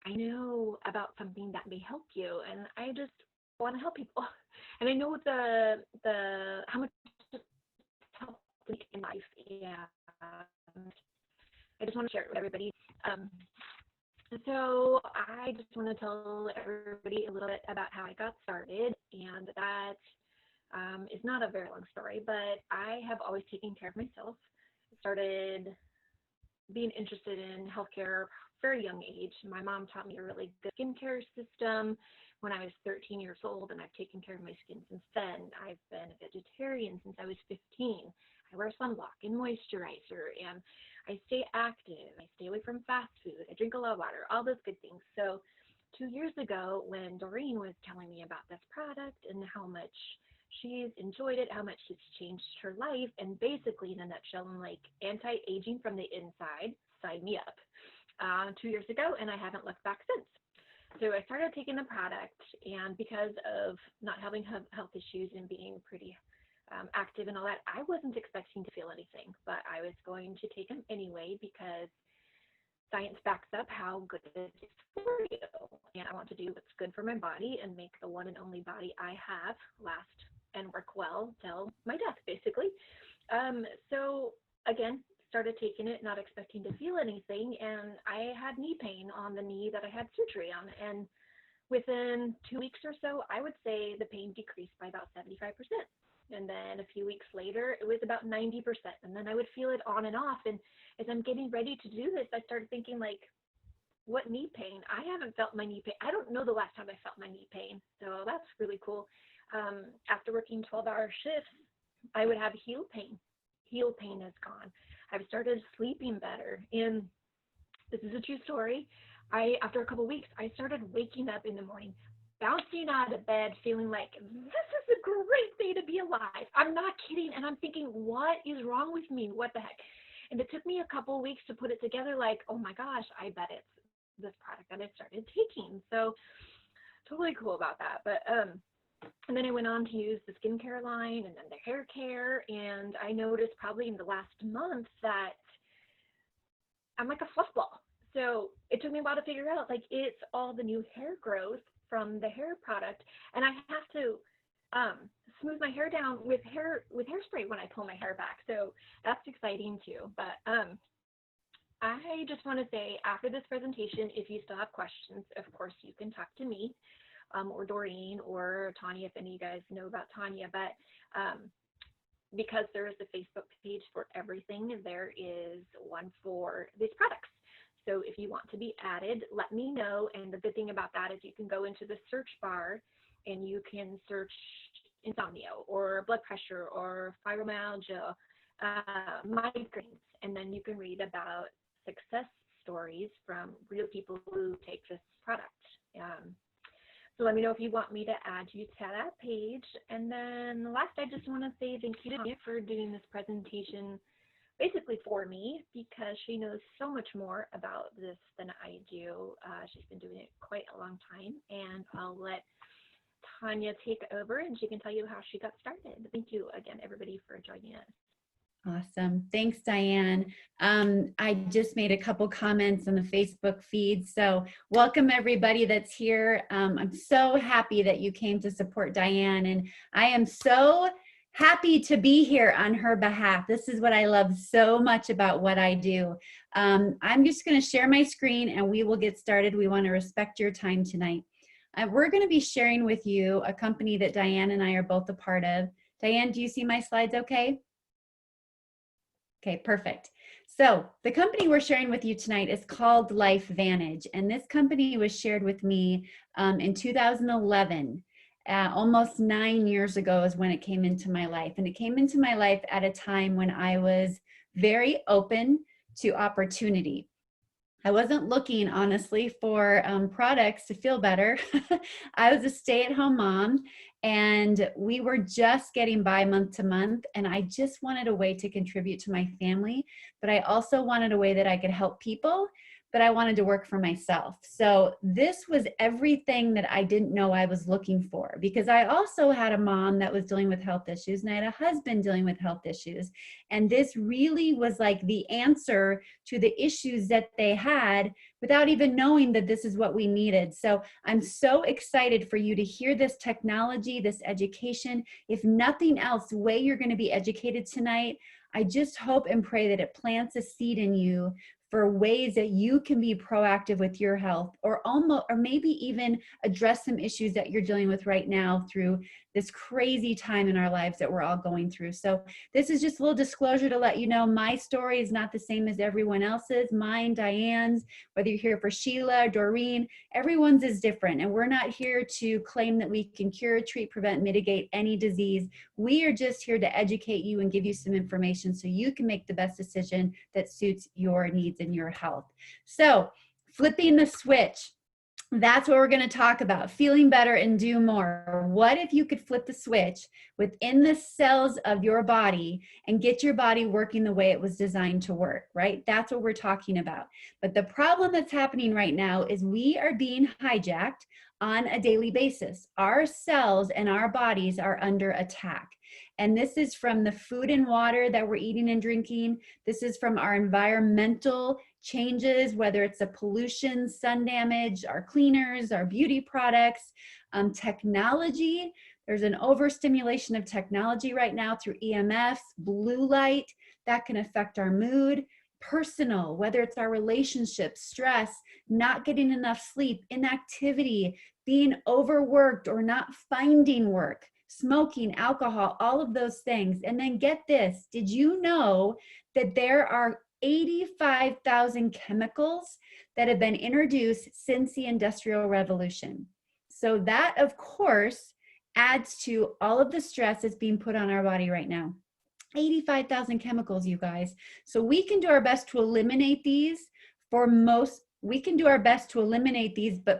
I know about something that may help you, and I just want to help people. And I know the how much it's helped me in life, and I just want to share it with everybody. Um, so I just want to tell everybody a little bit about how I got started, and that is not a very long story, but I have always taken care of myself. I started being interested in healthcare very young age. My mom taught me a really good skincare system when I was 13 years old, and I've taken care of my skin since then. I've been a vegetarian since I was 15. I wear sunblock and moisturizer, and I stay active. I stay away from fast food. I drink a lot of water, all those good things. So 2 years ago, when Doreen was telling me about this product and how much she's enjoyed it, how much it's changed her life, and basically, in a nutshell, I'm like, anti-aging from the inside, sign me up. 2 years ago, and I haven't looked back since. So I started taking the product, and because of not having health issues and being pretty active and all that, I wasn't expecting to feel anything, but I was going to take them anyway because science backs up how good it is for you. And I want to do what's good for my body and make the one and only body I have last and work well till my death, basically. So again, started taking it, not expecting to feel anything, and I had knee pain on the knee that I had surgery on. And within 2 weeks or so, I would say the pain decreased by about 75%. And then a few weeks later, it was about 90%. And then I would feel it on and off. And as I'm getting ready to do this, I started thinking, like, what knee pain? I haven't felt my knee pain. I don't know the last time I felt my knee pain. So that's really cool. After working 12-hour shifts, I would have heel pain. Heel pain is gone. I've started sleeping better. And this is a true story. After a couple of weeks, I started waking up in the morning, bouncing out of bed, feeling like this is a great day to be alive. I'm not kidding. And I'm thinking, what is wrong with me? What the heck? And it took me a couple of weeks to put it together, like, oh my gosh, I bet it's this product that I started taking. So totally cool about that. But and then I went on to use the skincare line and then the hair care. And I noticed probably in the last month that I'm like a fluff ball. So it took me a while to figure out, like, it's all the new hair growth from the hair product. And I have to smooth my hair down with hairspray when I pull my hair back. So that's exciting too. But I just want to say, after this presentation, if you still have questions, of course, you can talk to me. Or Doreen or Tanya, if any of you guys know about Tanya. But because there is a Facebook page for everything, there is one for these products. So if you want to be added, let me know. And the good thing about that is you can go into the search bar and you can search insomnia or blood pressure or fibromyalgia, migraines, and then you can read about success stories from real people who take this product. So let me know if you want me to add you to that page. And then last, I just want to say thank you to Tanya for doing this presentation basically for me, because she knows so much more about this than I do. She's been doing it quite a long time, and I'll let Tanya take over and she can tell you how she got started. Thank you again, everybody, for joining us. Awesome. Thanks, Diane. I just made a couple comments on the Facebook feed. So welcome everybody that's here. I'm so happy that you came to support Diane, and I am so happy to be here on her behalf. This is what I love so much about what I do. I'm just going to share my screen and we will get started. We want to respect your time tonight. We're going to be sharing with you a company that Diane and I are both a part of. Diane, do you see my slides okay? Okay, perfect. So the company we're sharing with you tonight is called LifeVantage, and this company was shared with me in 2011. Almost 9 years ago is when it came into my life, and it came into my life at a time when I was very open to opportunity. I wasn't looking, honestly, for products to feel better. I was a stay-at-home mom, and we were just getting by month to month, and I just wanted a way to contribute to my family, but I also wanted a way that I could help people, but I wanted to work for myself. So this was everything that I didn't know I was looking for, because I also had a mom that was dealing with health issues, and I had a husband dealing with health issues. And this really was like the answer to the issues that they had without even knowing that this is what we needed. So I'm so excited for you to hear this technology, this education. If nothing else, the way you're going to be educated tonight, I just hope and pray that it plants a seed in you for ways that you can be proactive with your health, or maybe even address some issues that you're dealing with right now through this crazy time in our lives that we're all going through. So this is just a little disclosure to let you know my story is not the same as everyone else's. Mine, Diane's, whether you're here for Sheila, Doreen, everyone's is different. And we're not here to claim that we can cure, treat, prevent, mitigate any disease. We are just here to educate you and give you some information so you can make the best decision that suits your needs and your health. So flipping the switch. That's what we're going to talk about. Feeling better and do more. What if you could flip the switch within the cells of your body and get your body working the way it was designed to work, right? That's what we're talking about. But the problem that's happening right now is we are being hijacked on a daily basis. Our cells and our bodies are under attack. And this is from the food and water that we're eating and drinking. This is from our environmental changes, whether it's the pollution, sun damage, our cleaners, our beauty products, technology. There's an overstimulation of technology right now through EMFs, blue light that can affect our mood. Personal, whether it's our relationships, stress, not getting enough sleep, inactivity, being overworked or not finding work, smoking, alcohol, all of those things. And then get this, did you know that there are 85,000 chemicals that have been introduced since the Industrial Revolution? So that, of course, adds to all of the stress that's being put on our body right now. 85,000 chemicals, you guys. So we can do our best to eliminate these but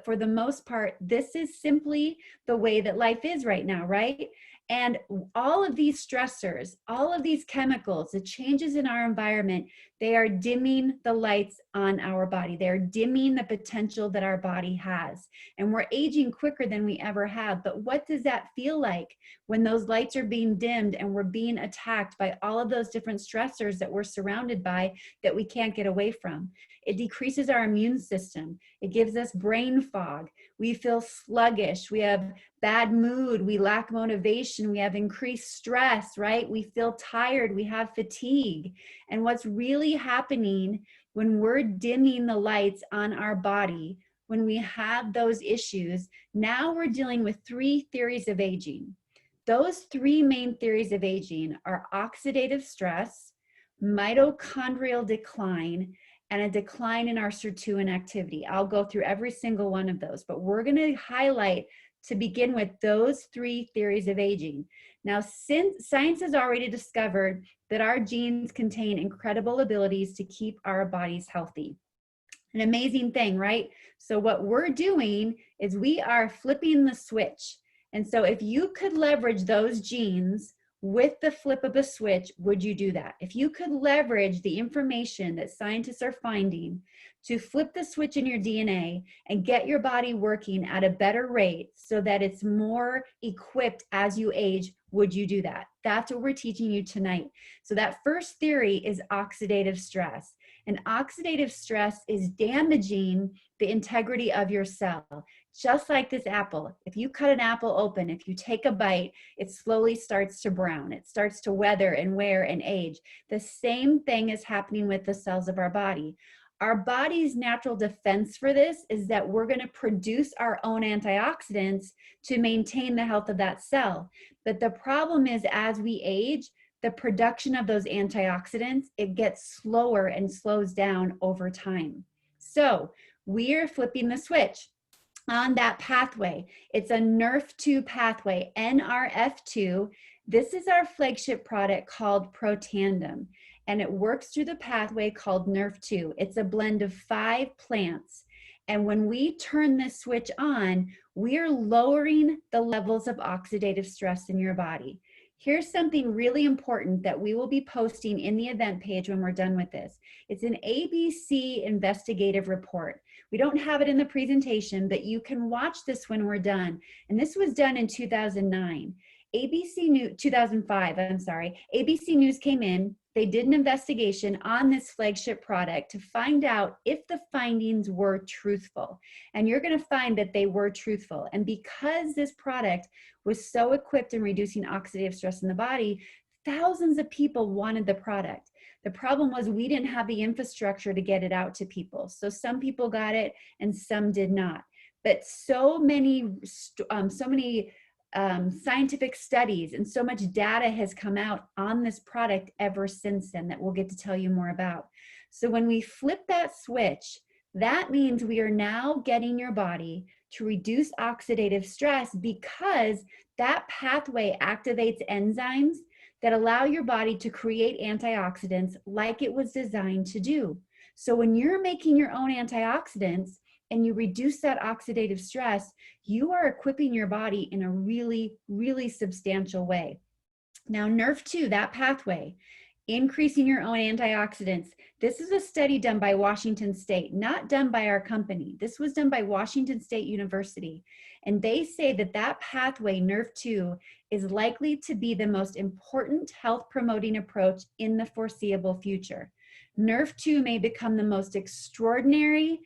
for the most part, this is simply the way that life is right now, right? And all of these stressors, all of these chemicals, the changes in our environment, they are dimming the lights on our body. They're dimming the potential that our body has. And we're aging quicker than we ever have. But what does that feel like when those lights are being dimmed and we're being attacked by all of those different stressors that we're surrounded by that we can't get away from? It decreases our immune system. It gives us brain fog. We feel sluggish. We have bad mood. We lack motivation. We have increased stress, right? We feel tired. We have fatigue. And what's really happening when we're dimming the lights on our body, when we have those issues, now we're dealing with 3 theories of aging. Those 3 main theories of aging are oxidative stress, mitochondrial decline, and a decline in our sirtuin activity. I'll go through every single one of those, but we're going to highlight, to begin with, those 3 theories of aging. Now, since science has already discovered that our genes contain incredible abilities to keep our bodies healthy. An amazing thing, right? So what we're doing is we are flipping the switch. And so if you could leverage those genes with the flip of a switch, would you do that? If you could leverage the information that scientists are finding to flip the switch in your DNA and get your body working at a better rate so that it's more equipped as you age, would you do that? That's what we're teaching you tonight. So that first theory is oxidative stress. And oxidative stress is damaging the integrity of your cell. Just like this apple. If you cut an apple open, if you take a bite, it slowly starts to brown. It starts to weather and wear and age. The same thing is happening with the cells of our body. Our body's natural defense for this is that we're going to produce our own antioxidants to maintain the health of that cell. But the problem is, as we age, the production of those antioxidants, it gets slower and slows down over time. So we're flipping the switch on that pathway. It's a Nerf2 pathway, NRF2. This is our flagship product called Protandim, and it works through the pathway called Nerf2. It's a blend of 5 plants. And when we turn this switch on, we're lowering the levels of oxidative stress in your body. Here's something really important that we will be posting in the event page when we're done with this. It's an ABC investigative report. We don't have it in the presentation, but you can watch this when we're done. And this was done in 2009. ABC News, 2005, I'm sorry. ABC News came in, they did an investigation on this flagship product to find out if the findings were truthful. And you're gonna find that they were truthful. And because this product was so equipped in reducing oxidative stress in the body, thousands of people wanted the product. The problem was we didn't have the infrastructure to get it out to people. So some people got it and some did not. But so many scientific studies and so much data has come out on this product ever since then that we'll get to tell you more about. So when we flip that switch, that means we are now getting your body to reduce oxidative stress because that pathway activates enzymes that allow your body to create antioxidants like it was designed to do. So when you're making your own antioxidants and you reduce that oxidative stress, you are equipping your body in a really, really substantial way. Now, Nerf2, that pathway, increasing your own antioxidants. This is a study done by Washington State, not done by our company. This was done by Washington State University. And they say that that pathway, Nerf2, is likely to be the most important health promoting approach in the foreseeable future. Nerf2 may become the most extraordinary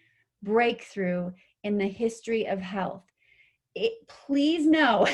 breakthrough in the history of health. Please know,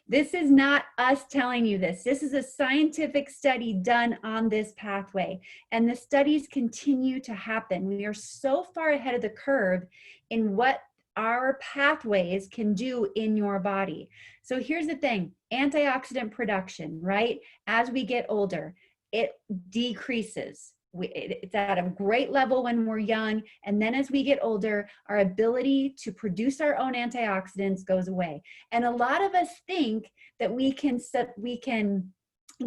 this is not us telling you this. This is a scientific study done on this pathway, and the studies continue to happen. We are so far ahead of the curve in what our pathways can do in your body. So here's the thing, antioxidant production, right? As we get older, it decreases. It's at a great level when we're young, and then as we get older, our ability to produce our own antioxidants goes away. And a lot of us think that we can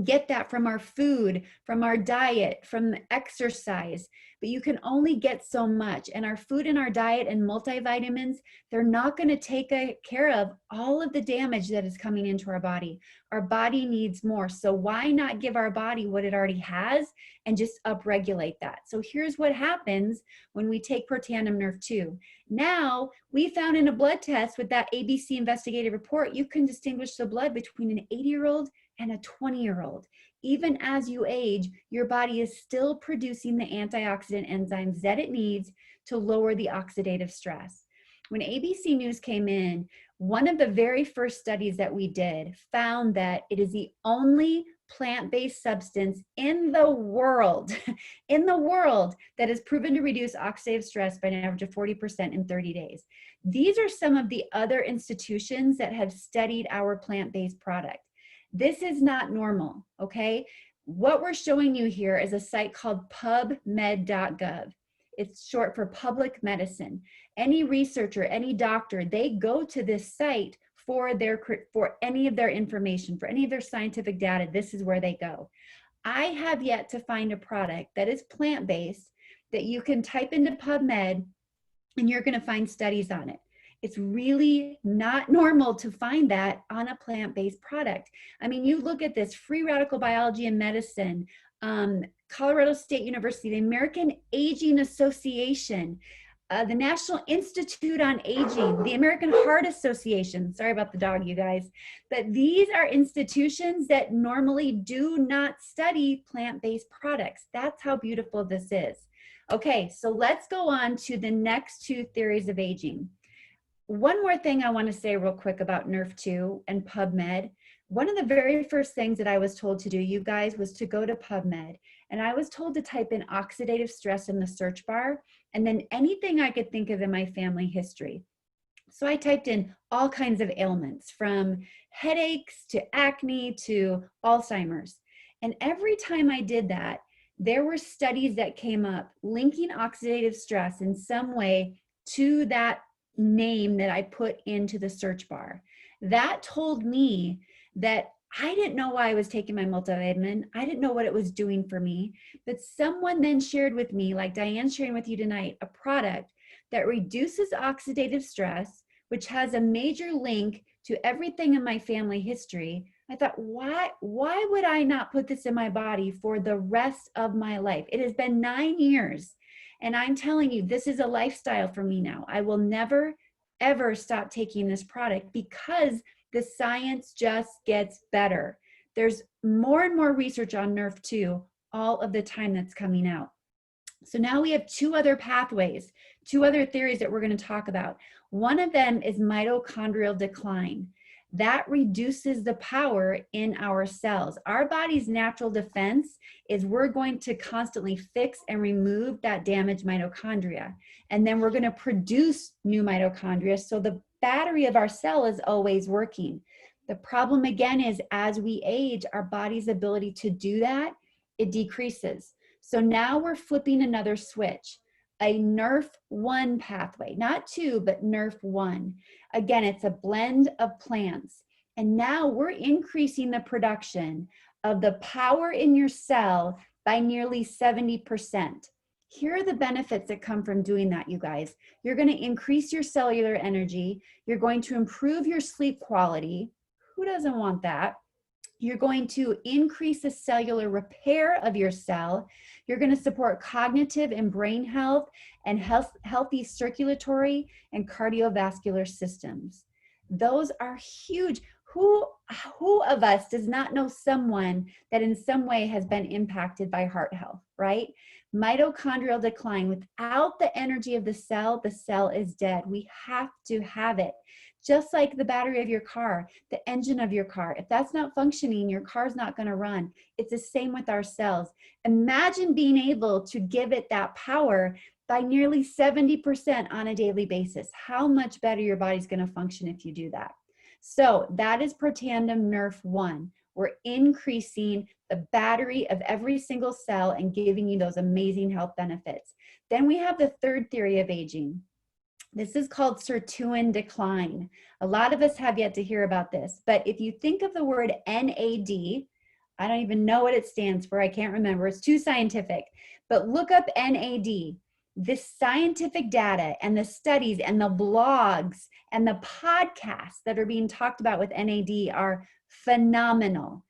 get that from our food, from our diet, from exercise, but you can only get so much. And our food and our diet and multivitamins, they're not going to take care of all of the damage that is coming into our body. Our body needs more. So why not give our body what it already has and just upregulate that? So here's what happens when we take Protandim Nerf 2. Now, we found in a blood test with that ABC investigative report, you can distinguish the blood between an 80-year-old and a 20-year-old. Even as you age, your body is still producing the antioxidant enzymes that it needs to lower the oxidative stress. When ABC News came in, one of the very first studies that we did found that it is the only plant-based substance in the world, that is proven to reduce oxidative stress by an average of 40% in 30 days. These are some of the other institutions that have studied our plant-based product. This is not normal, okay? What we're showing you here is a site called pubmed.gov. It's short for public medicine. Any researcher, any doctor, they go to this site for any of their information, for any of their scientific data. This is where they go. I have yet to find a product that is plant-based that you can type into PubMed and you're going to find studies on it. It's really not normal to find that on a plant-based product. I mean, you look at this, Free Radical Biology and Medicine, Colorado State University, the American Aging Association, the National Institute on Aging, the American Heart Association. Sorry about the dog, you guys. But these are institutions that normally do not study plant-based products. That's how beautiful this is. Okay, so let's go on to the next two theories of aging. One more thing I want to say real quick about Nerf 2 and PubMed. One of the very first things that I was told to do, you guys, was to go to PubMed. And I was told to type in oxidative stress in the search bar and then anything I could think of in my family history. So I typed in all kinds of ailments, from headaches to acne to Alzheimer's. And every time I did that, there were studies that came up linking oxidative stress in some way to that name that I put into the search bar. That told me that I didn't know why I was taking my multivitamin. I didn't know what it was doing for me, but someone then shared with me, like Diane's sharing with you tonight, a product that reduces oxidative stress, which has a major link to everything in my family history. I thought, why would I not put this in my body for the rest of my life? It has been 9 years. And I'm telling you, this is a lifestyle for me now. I will never, ever stop taking this product because the science just gets better. There's more and more research on Nerf 2 all of the time that's coming out. So now we have 2 other pathways, 2 other theories that we're going to talk about. One of them is mitochondrial decline. That reduces the power in our cells. Our body's natural defense is we're going to constantly fix and remove that damaged mitochondria. And then we're going to produce new mitochondria. So the battery of our cell is always working. The problem again is as we age, our body's ability to do that, it decreases. So now we're flipping another switch, a Nerf 1 pathway, not 2, but Nerf 1. Again, it's a blend of plants. And now we're increasing the production of the power in your cell by nearly 70%. Here are the benefits that come from doing that, you guys. You're going to increase your cellular energy. You're going to improve your sleep quality. Who doesn't want that? You're going to increase the cellular repair of your cell. You're going to support cognitive and brain health and healthy circulatory and cardiovascular systems. Those are huge. Who of us does not know someone that in some way has been impacted by heart health, right? Mitochondrial decline. Without the energy of the cell is dead. We have to have it. Just like the battery of your car, the engine of your car. If that's not functioning, your car's not going to run. It's the same with our cells. Imagine being able to give it that power by nearly 70% on a daily basis. How much better your body's going to function if you do that. So that is Protandim Nerf 1. We're increasing the battery of every single cell and giving you those amazing health benefits. Then we have the third theory of aging. This is called Sirtuin Decline. A lot of us have yet to hear about this, but if you think of the word NAD, I don't even know what it stands for. I can't remember. It's too scientific, but look up NAD. This scientific data and the studies and the blogs and the podcasts that are being talked about with NAD are phenomenal.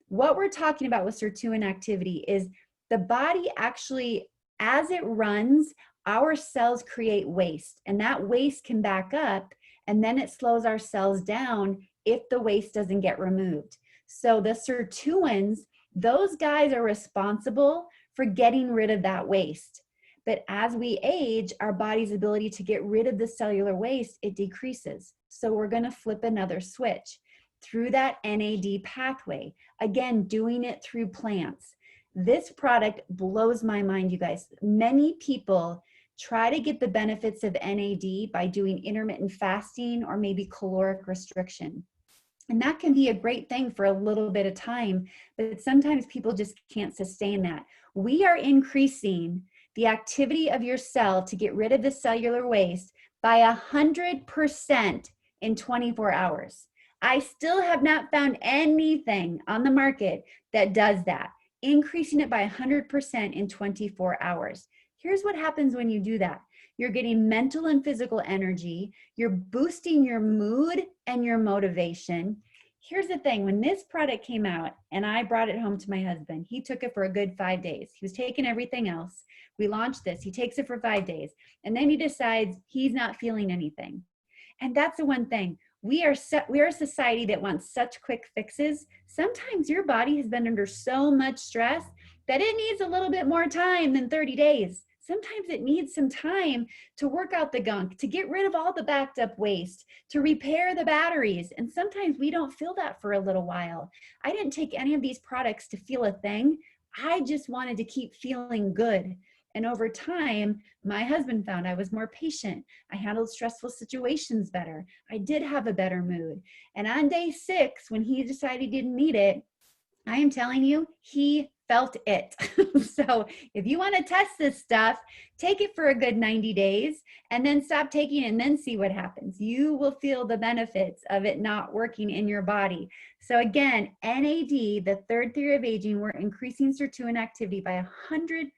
What we're talking about with sirtuin activity is the body actually, as it runs, our cells create waste, and that waste can back up, and then it slows our cells down if the waste doesn't get removed. So the sirtuins, those guys are responsible for getting rid of that waste. But as we age, our body's ability to get rid of the cellular waste, it decreases. So we're going to flip another switch through that NAD pathway. Again, doing it through plants. This product blows my mind, you guys. Many people try to get the benefits of NAD by doing intermittent fasting or maybe caloric restriction. And that can be a great thing for a little bit of time, but sometimes people just can't sustain that. We are increasing the activity of your cell to get rid of the cellular waste by 100% in 24 hours. I still have not found anything on the market that does that, increasing it by 100% in 24 hours. Here's what happens when you do that. You're getting mental and physical energy. You're boosting your mood and your motivation. Here's the thing. When this product came out and I brought it home to my husband, he took it for a good 5 days. He was taking everything else. We launched this. He takes it for 5 days. And then he decides he's not feeling anything. And that's the one thing. We are a society that wants such quick fixes. Sometimes your body has been under so much stress that it needs a little bit more time than 30 days. Sometimes it needs some time to work out the gunk, to get rid of all the backed up waste, to repair the batteries. And sometimes we don't feel that for a little while. I didn't take any of these products to feel a thing. I just wanted to keep feeling good. And over time, my husband found I was more patient. I handled stressful situations better. I did have a better mood. And on day 6, when he decided he didn't need it, I am telling you, he felt it. So if you want to test this stuff, take it for a good 90 days and then stop taking it and then see what happens. You will feel the benefits of it not working in your body. So again, NAD, the third theory of aging, we're increasing sirtuin activity by 100%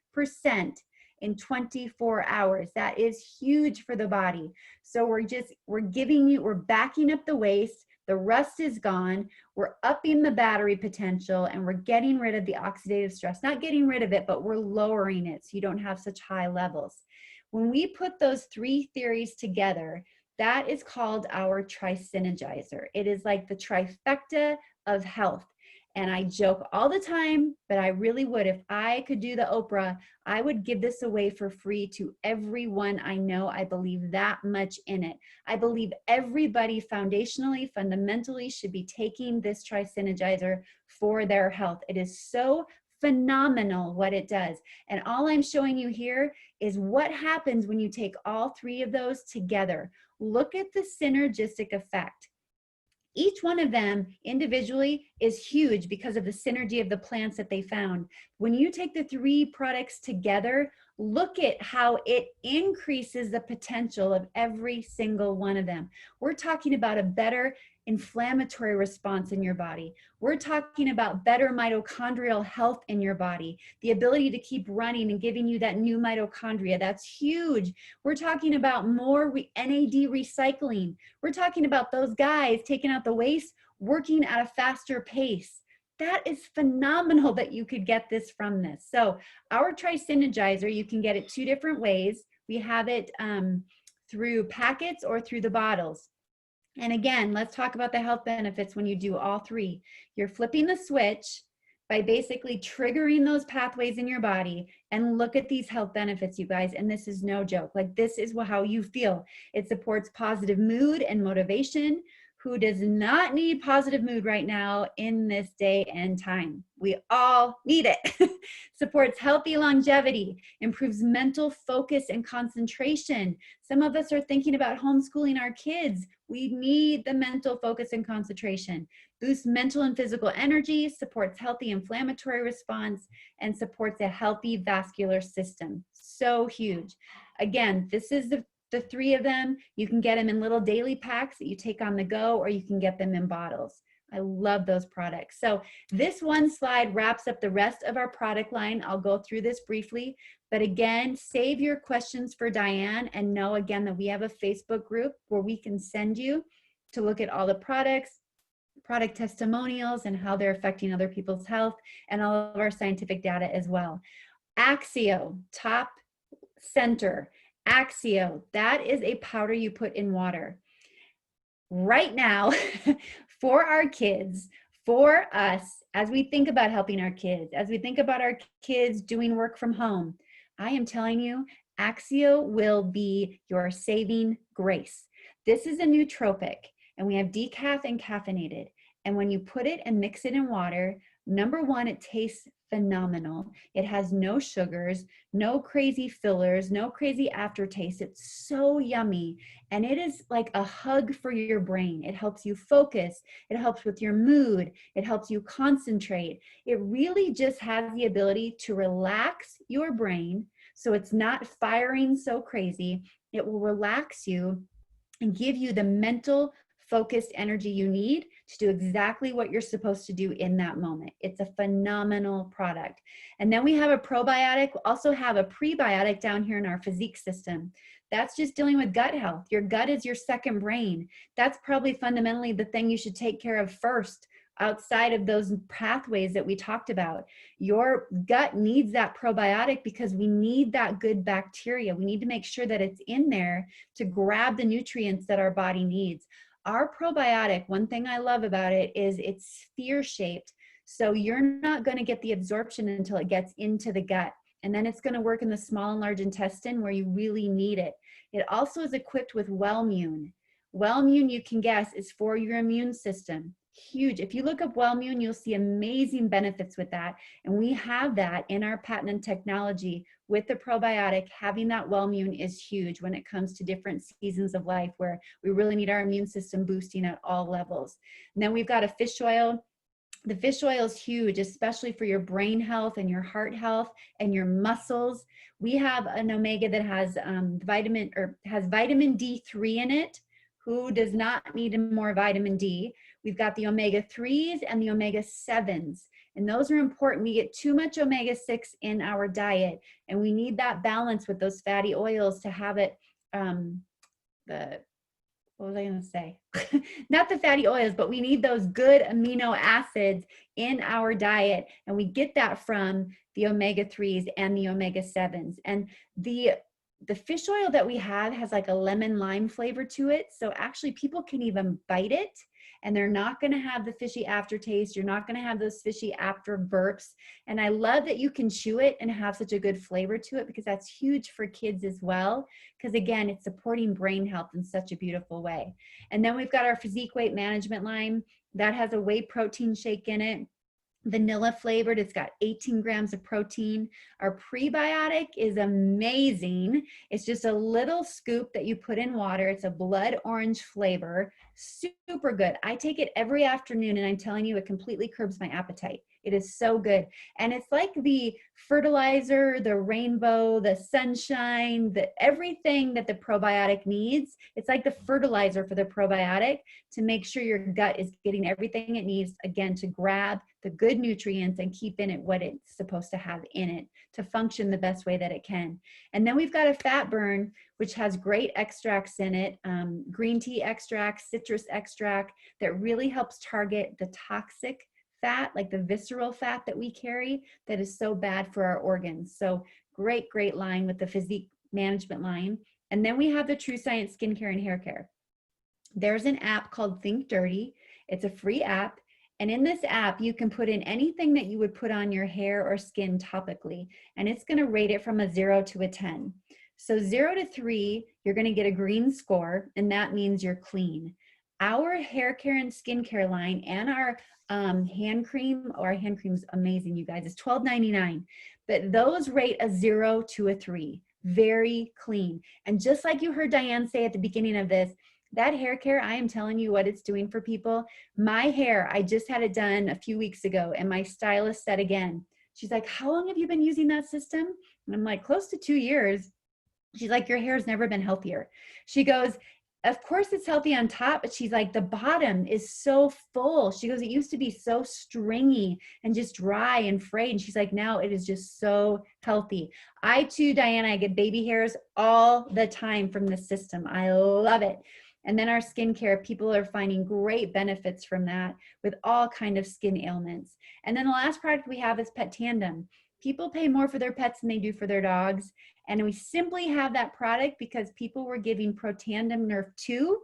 in 24 hours. That is huge for the body. So we're backing up the waste. The rust is gone. We're upping the battery potential and we're getting rid of the oxidative stress. Not getting rid of it, but we're lowering it so you don't have such high levels. When we put those three theories together, that is called our Synergizer. It is like the trifecta of health. And I joke all the time, but I really would. If I could do the Oprah, I would give this away for free to everyone I know. I believe that much in it. I believe everybody foundationally, fundamentally should be taking this Synergizer for their health. It is so phenomenal what it does. And all I'm showing you here is what happens when you take all three of those together. Look at the synergistic effect. Each one of them individually is huge because of the synergy of the plants that they found. When you take the three products together, look at how it increases the potential of every single one of them. We're talking about a better inflammatory response in your body. We're talking about better mitochondrial health in your body, the ability to keep running and giving you that new mitochondria. That's huge. We're talking about more NAD recycling. We're talking about those guys taking out the waste, working at a faster pace. That is phenomenal that you could get this from this. So our Synergizer, you can get it two different ways. We have it through packets or through the bottles. And again, let's talk about the health benefits when you do all three. You're flipping the switch by basically triggering those pathways in your body, and look at these health benefits, you guys. And this is no joke. Like, this is how you feel. It supports positive mood and motivation. Who does not need positive mood right now in this day and time? We all need it. Supports healthy longevity, improves mental focus and concentration. Some of us are thinking about homeschooling our kids. We need the mental focus and concentration. Boosts mental and physical energy, supports healthy inflammatory response, and supports a healthy vascular system. So huge. Again, this is the three of them. You can get them in little daily packs that you take on the go, or you can get them in bottles. I love those products. So this one slide wraps up the rest of our product line. I'll go through this briefly, but again, save your questions for Diane, and know again that we have a Facebook group where we can send you to look at all the products, product testimonials, and how they're affecting other people's health, and all of our scientific data as well. Axio, top center. Axio, that is a powder you put in water. Right now, for our kids, for us, as we think about helping our kids, as we think about our kids doing work from home, I am telling you, Axio will be your saving grace. This is a nootropic, and we have decaf and caffeinated. And when you put it and mix it in water, number one, it tastes phenomenal. It has no sugars, no crazy fillers, no crazy aftertaste. It's so yummy. And it is like a hug for your brain. It helps you focus. It helps with your mood. It helps you concentrate. It really just has the ability to relax your brain so it's not firing so crazy. It will relax you and give you the mental focused energy you need to do exactly what you're supposed to do in that moment. It's a phenomenal product. And then we have a probiotic. We also have a prebiotic down here in our physique system. That's just dealing with gut health. Your gut is your second brain. That's probably fundamentally the thing you should take care of first, outside of those pathways that we talked about. Your gut needs that probiotic because we need that good bacteria. We need to make sure that it's in there to grab the nutrients that our body needs. Our probiotic, one thing I love about it is it's sphere shaped. So you're not going to get the absorption until it gets into the gut. And then it's going to work in the small and large intestine where you really need it. It also is equipped with Wellmune. Wellmune, you can guess, is for your immune system. Huge. If you look up Wellmune, you'll see amazing benefits with that. And we have that in our patented technology with the probiotic. Having that Wellmune is huge when it comes to different seasons of life where we really need our immune system boosting at all levels. And then we've got a fish oil. The fish oil is huge, especially for your brain health and your heart health and your muscles. We have an omega that has vitamin D3 in it. Who does not need more vitamin D? We've got the omega-3s and the omega-7s, and those are important. We get too much omega-6 in our diet, and we need that balance with those fatty oils to have it, what was I going to say? Not the fatty oils, but we need those good amino acids in our diet. And we get that from the omega-3s and the omega-7s. And the fish oil that we have has like a lemon lime flavor to it. So actually people can even bite it and they're not going to have the fishy aftertaste. You're not going to have those fishy after burps. And I love that you can chew it and have such a good flavor to it, because that's huge for kids as well. Because again, it's supporting brain health in such a beautiful way. And then we've got our physique weight management line that has a whey protein shake in it. Vanilla flavored, it's got 18 grams of protein. Our prebiotic is amazing. It's just a little scoop that you put in water. It's a blood orange flavor, super good. I take it every afternoon and I'm telling you, it completely curbs my appetite. It is so good. And it's like the fertilizer, the rainbow, the sunshine, the everything that the probiotic needs. It's like the fertilizer for the probiotic to make sure your gut is getting everything it needs, again, to grab the good nutrients and keep in it what it's supposed to have in it to function the best way that it can. And then we've got a fat burn, which has great extracts in it, green tea extract, citrus extract, that really helps target the toxic fat, like the visceral fat that we carry that is so bad for our organs. So great, great line with the physique management line. And then we have the True Science Skincare and Hair Care. There's an app called Think Dirty. It's a free app. And in this app, you can put in anything that you would put on your hair or skin topically, and it's going to rate it from a 0 to a 10. So 0 to 3, you're going to get a green score, and that means you're clean. Our hair care and skincare line and our hand cream, or hand cream's amazing, you guys, it's $12.99, but those rate a 0 to a 3, very clean. And just like you heard Diane say at the beginning of this, that hair care, I am telling you what it's doing for people. My hair, I just had it done a few weeks ago, and my stylist said again, she's like, how long have you been using that system? And I'm like, close to 2 years. She's like, your hair's never been healthier. She goes, of course it's healthy on top, but she's like, the bottom is so full. She goes, it used to be so stringy and just dry and frayed. And she's like, now it is just so healthy. I too, Diana, I get baby hairs all the time from this system. I love it. And then our skincare, people are finding great benefits from that with all kind of skin ailments. And then the last product we have is Pet Tandem. People pay more for their pets than they do for their dogs. And we simply have that product because people were giving Protandim Nerf 2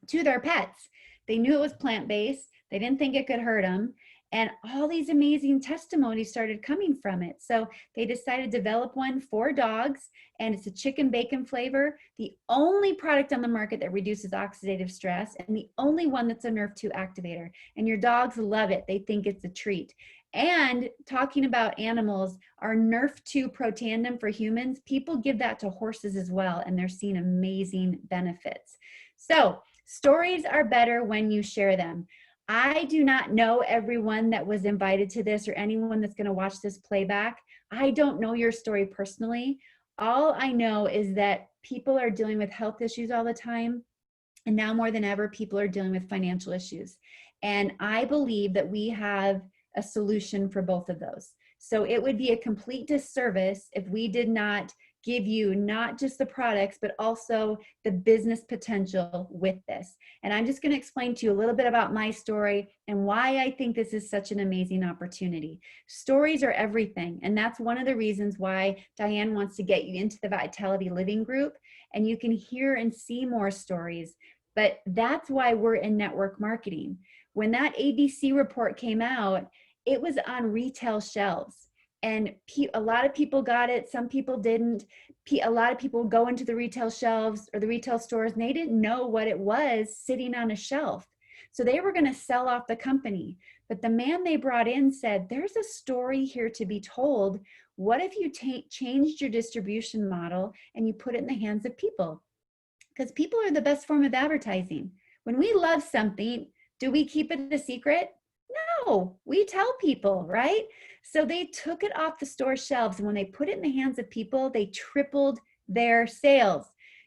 to their pets. They knew it was plant-based. They didn't think it could hurt them. And all these amazing testimonies started coming from it. So they decided to develop one for dogs, and it's a chicken bacon flavor, the only product on the market that reduces oxidative stress, and the only one that's a Nerf 2 activator. And your dogs love it. They think it's a treat. And talking about animals, our Nerf 2 Protandem for humans, people give that to horses as well, and they're seeing amazing benefits. So stories are better when you share them. I do not know everyone that was invited to this or anyone that's going to watch this playback. I don't know your story personally. All I know is that people are dealing with health issues all the time. And now more than ever, people are dealing with financial issues. And I believe that we have a solution for both of those. So it would be a complete disservice if we did not give you not just the products, but also the business potential with this. And I'm just going to explain to you a little bit about my story and why I think this is such an amazing opportunity. Stories are everything. And that's one of the reasons why Diane wants to get you into the Vitality Living group, and you can hear and see more stories. But that's why we're in network marketing. When that ABC report came out, it was on retail shelves. And a lot of people got it. Some people didn't. A lot of people go into the retail shelves or the retail stores, and they didn't know what it was sitting on a shelf. So they were going to sell off the company. But the man they brought in said, there's a story here to be told. What if you changed your distribution model and you put it in the hands of people? Because people are the best form of advertising. When we love something, do we keep it a secret? No, we tell people, right? So they took it off the store shelves, and when they put it in the hands of people, they tripled their sales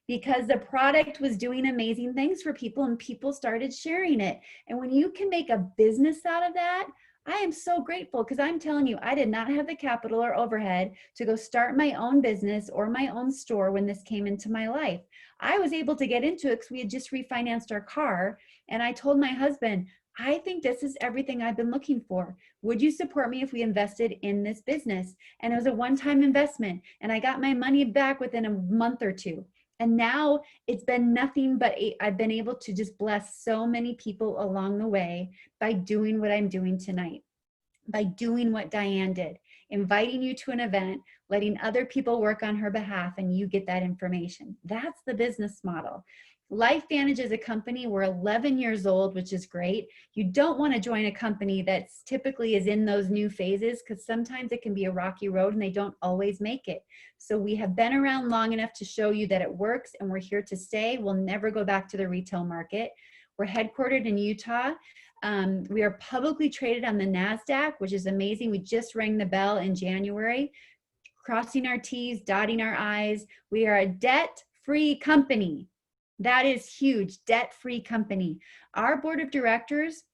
because the product was doing amazing things for people and people started sharing it. And when you can make a business out of that, I am so grateful because I'm telling you, I did not have the capital or overhead to go start my own business or my own store when this came into my life. I was able to get into it because we had just refinanced our car. And I told my husband, I think this is everything I've been looking for. Would you support me if we invested in this business? And it was a one-time investment. And I got my money back within a month or two. And now it's been nothing but I've been able to just bless so many people along the way by doing what I'm doing tonight, by doing what Diane did, inviting you to an event, letting other people work on her behalf, and you get that information. That's the business model. LifeVantage is a company. We're 11 years old, which is great. You don't want to join a company that's typically is in those new phases because sometimes it can be a rocky road and they don't always make it. So we have been around long enough to show you that it works and we're here to stay. We'll never go back to the retail market. We're headquartered in Utah. We are publicly traded on the NASDAQ, which is amazing. We just rang the bell in January, crossing our T's, dotting our I's. We are a debt-free company. That is huge, debt-free company. Our board of directors,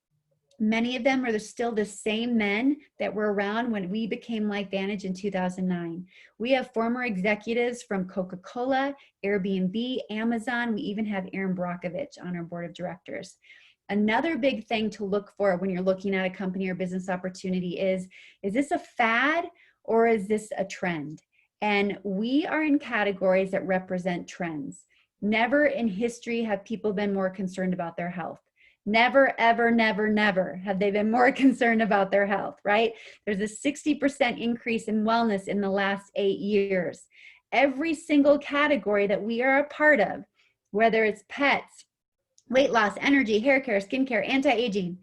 many of them are still the same men that were around when we became LifeVantage in 2009. We have former executives from Coca-Cola, Airbnb, Amazon. We even have Aaron Brockovich on our board of directors. Another big thing to look for when you're looking at a company or business opportunity is this a fad or is this a trend? And we are in categories that represent trends. Never in history have people been more concerned about their health. Never, ever, never, never have they been more concerned about their health, right? There's a 60% increase in wellness in the last 8 years. Every single category that we are a part of, whether it's pets, weight loss, energy, hair care, skincare, anti-aging,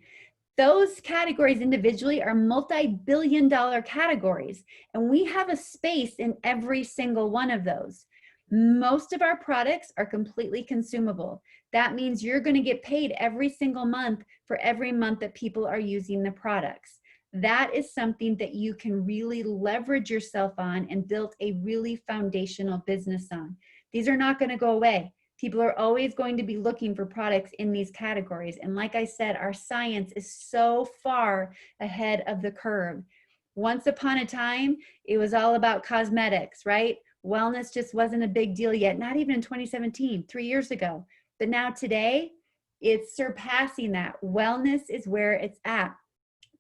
those categories individually are multi-billion-dollar categories, and we have a space in every single one of those. Most of our products are completely consumable. That means you're going to get paid every single month for every month that people are using the products. That is something that you can really leverage yourself on and build a really foundational business on. These are not going to go away. People are always going to be looking for products in these categories. And like I said, our science is so far ahead of the curve. Once upon a time, it was all about cosmetics, right? Wellness just wasn't a big deal yet, not even in 2017, 3 years ago. But now today, it's surpassing that. Wellness is where it's at.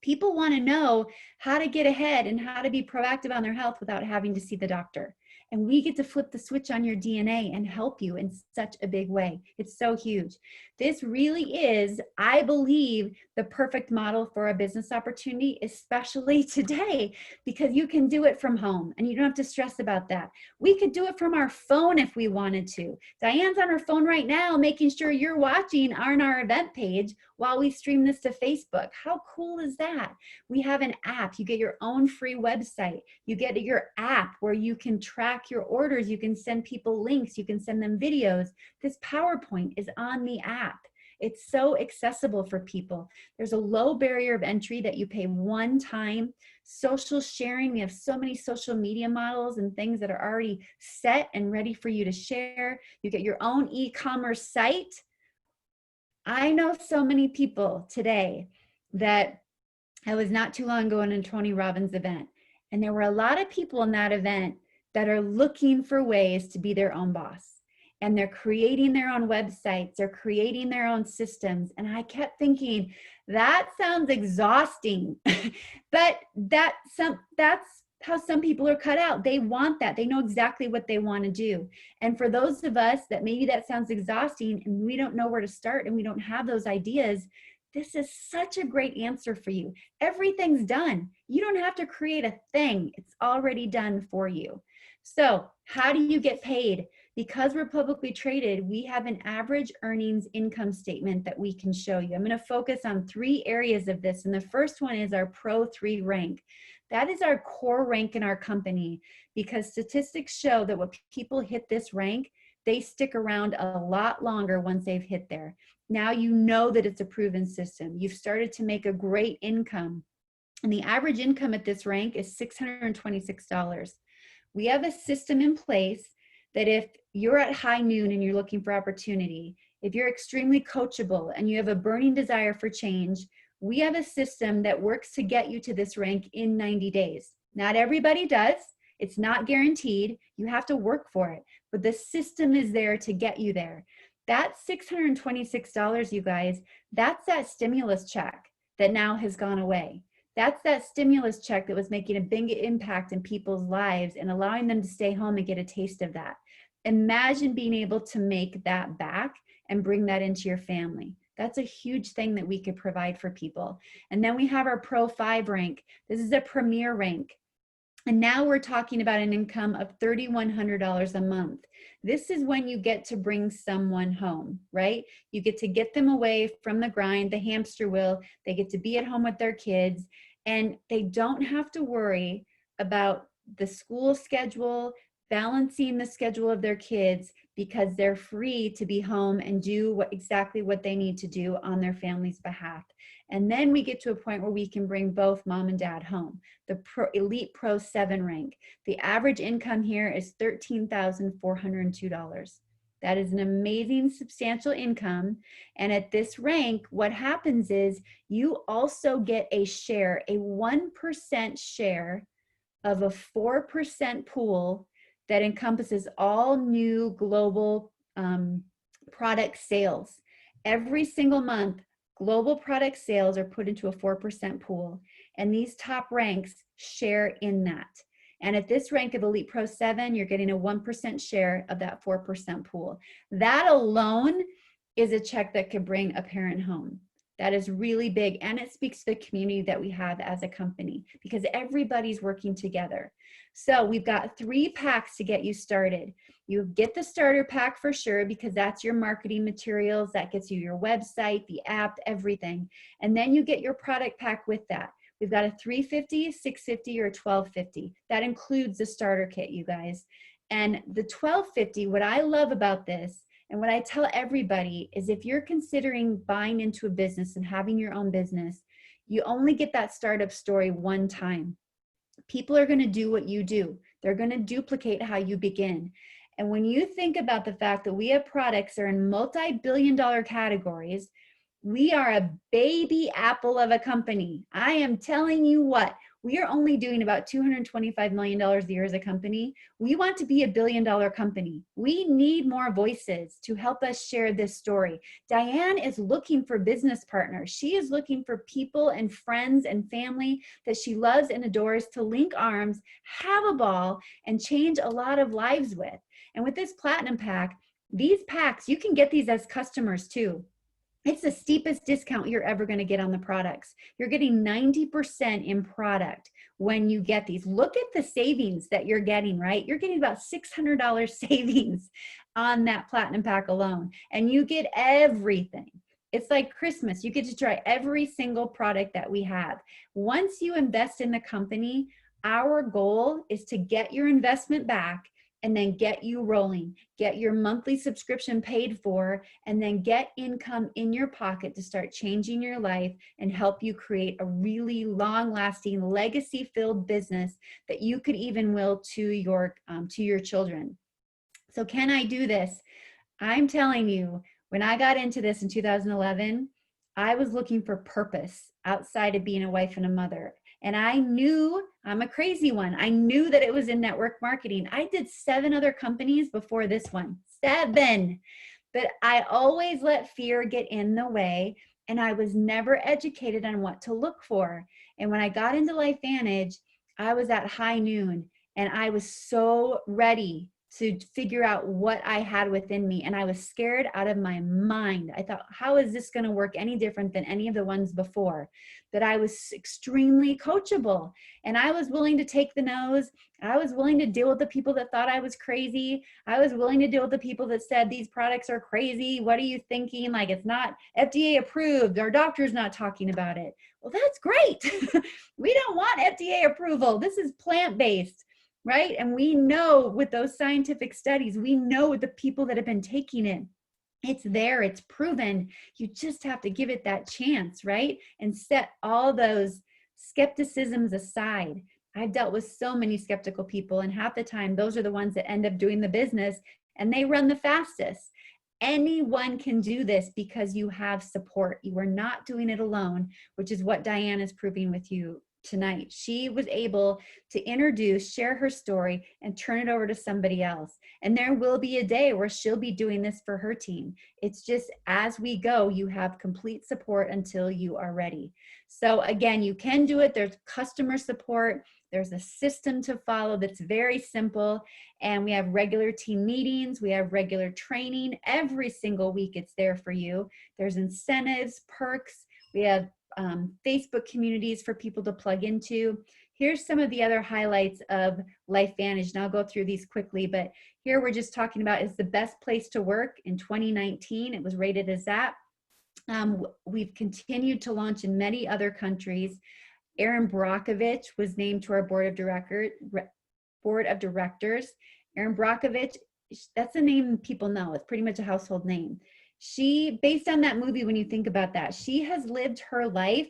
People want to know how to get ahead and how to be proactive on their health without having to see the doctor. And we get to flip the switch on your DNA and help you in such a big way. It's so huge. This really is, I believe, the perfect model for a business opportunity, especially today, because you can do it from home and you don't have to stress about that. We could do it from our phone if we wanted to. Diane's on her phone right now, making sure you're watching on our event page while we stream this to Facebook. How cool is that? We have an app. You get your own free website. You get your app where you can track your orders. You can send people links. You can send them videos. This PowerPoint is on the app. It's so accessible for people. There's a low barrier of entry that you pay one time. Social sharing, we have so many social media models and things that are already set and ready for you to share. You get your own e-commerce site. I know so many people today that I was not too long ago in a Tony Robbins event, and there were a lot of people in that event that are looking for ways to be their own boss. And they're creating their own websites, they're creating their own systems. And I kept thinking, that sounds exhausting, but that's how some people are cut out. They want that. They know exactly what they want to do. And for those of us that maybe that sounds exhausting and we don't know where to start and we don't have those ideas, this is such a great answer for you. Everything's done. You don't have to create a thing. It's already done for you. So how do you get paid? Because we're publicly traded, we have an average earnings income statement that we can show you. I'm going to focus on 3 areas of this. And the first one is our Pro 3 rank. That is our core rank in our company because statistics show that when people hit this rank, they stick around a lot longer once they've hit there. Now you know that it's a proven system. You've started to make a great income. And the average income at this rank is $626. We have a system in place that if you're at high noon and you're looking for opportunity, if you're extremely coachable and you have a burning desire for change, We have a system that works to get you to this rank in 90 days. Not everybody does. It's not guaranteed. You have to work for it, but the system is there to get you there. That $626, you guys, that's that stimulus check that now has gone away. That's that stimulus check that was making a big impact in people's lives and allowing them to stay home and get a taste of that. Imagine being able to make that back and bring that into your family. That's a huge thing that we could provide for people. And then we have our Pro 5 rank. This is a premier rank. And now we're talking about an income of $3,100 a month. This is when you get to bring someone home, right? You get to get them away from the grind, the hamster wheel. They get to be at home with their kids, and they don't have to worry about the school schedule, balancing the schedule of their kids, because they're free to be home and do exactly what they need to do on their family's behalf. And then we get to a point where we can bring both mom and dad home. The Elite Pro 7 rank. The average income here is $13,402. That is an amazing, substantial income. And at this rank, what happens is you also get a share, a 1% share of a 4% pool that encompasses all new global product sales. Every single month, global product sales are put into a 4% pool, and these top ranks share in that. And at this rank of Elite Pro 7, you're getting a 1% share of that 4% pool. That alone is a check that could bring a parent home. That is really big, and it speaks to the community that we have as a company because everybody's working together. So we've got 3 packs to get you started. You get the starter pack for sure because that's your marketing materials. That gets you your website, the app, everything. And then you get your product pack with that. We've got a $350, $650, or $1,250. That includes the starter kit, you guys. And the $1,250, what I love about this, and what I tell everybody is if you're considering buying into a business and having your own business, you only get that startup story one time. People are going to do what you do. They're going to duplicate how you begin. And when you think about the fact that we have products that are in multi-billion-dollar categories, we are a baby apple of a company. I am telling you what, we are only doing about $225 million a year as a company. We want to be a billion-dollar company. We need more voices to help us share this story. Diane is looking for business partners. She is looking for people and friends and family that she loves and adores to link arms, have a ball, and change a lot of lives with. And with this Platinum Pack, these packs, you can get these as customers too. It's the steepest discount you're ever going to get on the products. You're getting 90% in product when you get these. Look at the savings that you're getting, right? You're getting about $600 savings on that Platinum Pack alone, and you get everything. It's like Christmas. You get to try every single product that we have. Once you invest in the company, our goal is to get your investment back and then get you rolling, get your monthly subscription paid for, and then get income in your pocket to start changing your life and help you create a really long-lasting, legacy-filled business that you could even will to your children. So can I do this? I'm telling you, when I got into this in 2011, I was looking for purpose outside of being a wife and a mother. And I knew, I'm a crazy one, I knew that it was in network marketing. I did 7 other companies before this one, 7. But I always let fear get in the way, and I was never educated on what to look for. And when I got into LifeVantage, I was at high noon, and I was so ready to figure out what I had within me. And I was scared out of my mind. I thought, how is this going to work any different than any of the ones before? But I was extremely coachable, and I was willing to take the no's. I was willing to deal with the people that thought I was crazy. I was willing to deal with the people that said these products are crazy. What are you thinking? Like, it's not FDA approved. Our doctor's not talking about it. Well, that's great. We don't want FDA approval. This is plant-based. Right? And we know with those scientific studies, we know the people that have been taking it, it's there, it's proven. You just have to give it that chance, right? And set all those skepticisms aside. I've dealt with so many skeptical people, and half the time, those are the ones that end up doing the business, and they run the fastest. Anyone can do this because you have support. You are not doing it alone, which is what Diane is proving with you tonight. She was able to introduce, share her story, and turn it over to somebody else. And there will be a day where she'll be doing this for her team. It's just as we go, you have complete support until you are ready. So again, you can do it. There's customer support. There's a system to follow that's very simple. And we have regular team meetings. We have regular training. Every single week it's there for you. There's incentives, perks. We have Facebook communities for people to plug into. Here's some of the other highlights of LifeVantage, and I'll go through these quickly, but here we're just talking about is the best place to work in 2019. It was rated as that. We've continued to launch in many other countries. Erin Brockovich was named to our board of directors. Erin Brockovich, that's a name people know. It's pretty much a household name. She, based on that movie, when you think about that, she has lived her life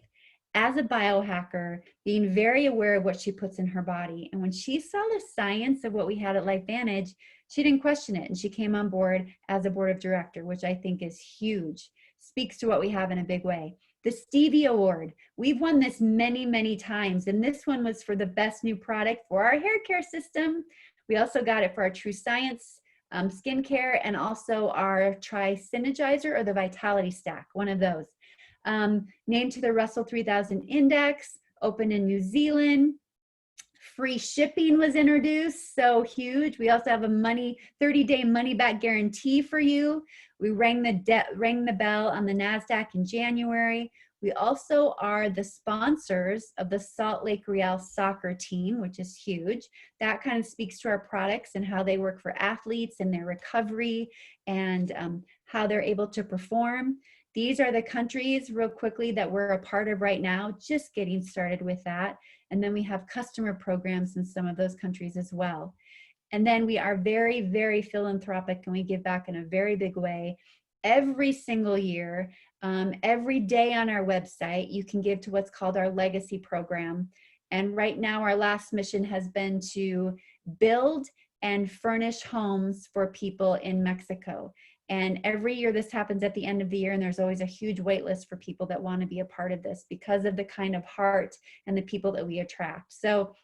as a biohacker, being very aware of what she puts in her body. And when she saw the science of what we had at LifeVantage, she didn't question it. And she came on board as a board of director, which I think is huge. Speaks to what we have in a big way. The Stevie Award, we've won this many, many times. And this one was for the best new product for our hair care system. We also got it for our True Science skincare, and also our Synergizer or the Vitality Stack, one of those. Named to the Russell 3000 Index, opened in New Zealand. Free shipping was introduced, so huge. We also have a 30-day money-back guarantee for you. We rang the bell on the NASDAQ in January. We also are the sponsors of the Salt Lake Real soccer team, which is huge. That kind of speaks to our products and how they work for athletes and their recovery and how they're able to perform. These are the countries, real quickly, that we're a part of right now, just getting started with that. And then we have customer programs in some of those countries as well. And then we are very, very philanthropic, and we give back in a very big way. Every single year, every day on our website, you can give to what's called our legacy program. And right now, our last mission has been to build and furnish homes for people in Mexico. And every year this happens at the end of the year, and there's always a huge wait list for people that want to be a part of this because of the kind of heart and the people that we attract. So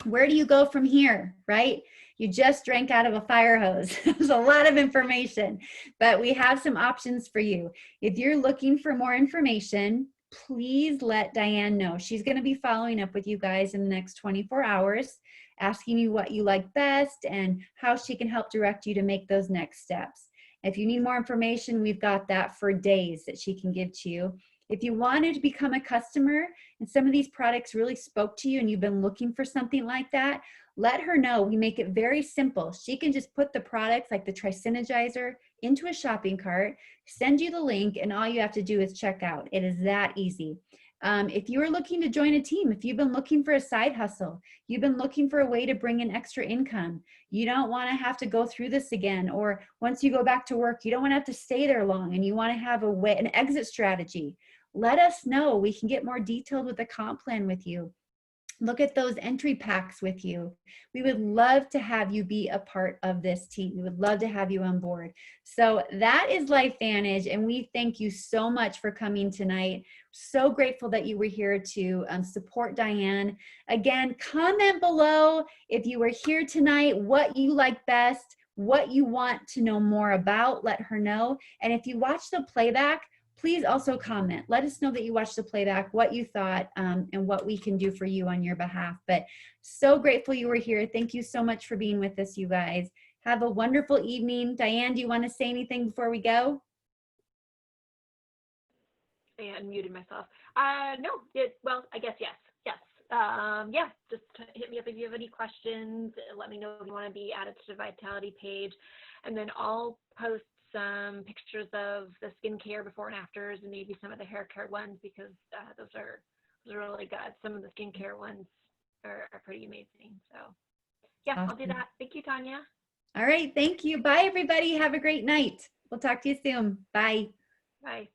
where do you go from here, right? You just drank out of a fire hose. There's a lot of information, but we have some options for you. If you're looking for more information, please let Diane know. She's going to be following up with you guys in the next 24 hours, asking you what you like best and how she can help direct you to make those next steps. If you need more information, we've got that for days that she can give to you. If you wanted to become a customer and some of these products really spoke to you and you've been looking for something like that, let her know. We make it very simple. She can just put the products like the Synergizer into a shopping cart, send you the link, and all you have to do is check out. It is that easy. If you are looking to join a team, if you've been looking for a side hustle, you've been looking for a way to bring in extra income, you don't want to have to go through this again, or once you go back to work, you don't want to have to stay there long and you want to have an exit strategy, let us know. We can get more detailed with the comp plan with you. Look at those entry packs with you. We would love to have you be a part of this team. We would love to have you on board. So that is LifeVantage, and we thank you so much for coming tonight. So grateful that you were here to support Diane. Again, comment below if you were here tonight, what you like best, what you want to know more about, let her know. And if you watch the playback, please also comment. Let us know that you watched the playback, what you thought, and what we can do for you on your behalf. But so grateful you were here. Thank you so much for being with us, you guys. Have a wonderful evening. Diane, do you want to say anything before we go? I unmuted myself. No, well, I guess yes. Yeah, just hit me up if you have any questions. Let me know if you want to be added to the Vitality page. And then I'll post some pictures of the skincare before and afters, and maybe some of the hair care ones, because those are really good. Some of the skincare ones are pretty amazing. So yeah, awesome. I'll do that. Thank you, Tanya. All right, thank you. Bye, everybody. Have a great night. We'll talk to you soon. Bye. Bye.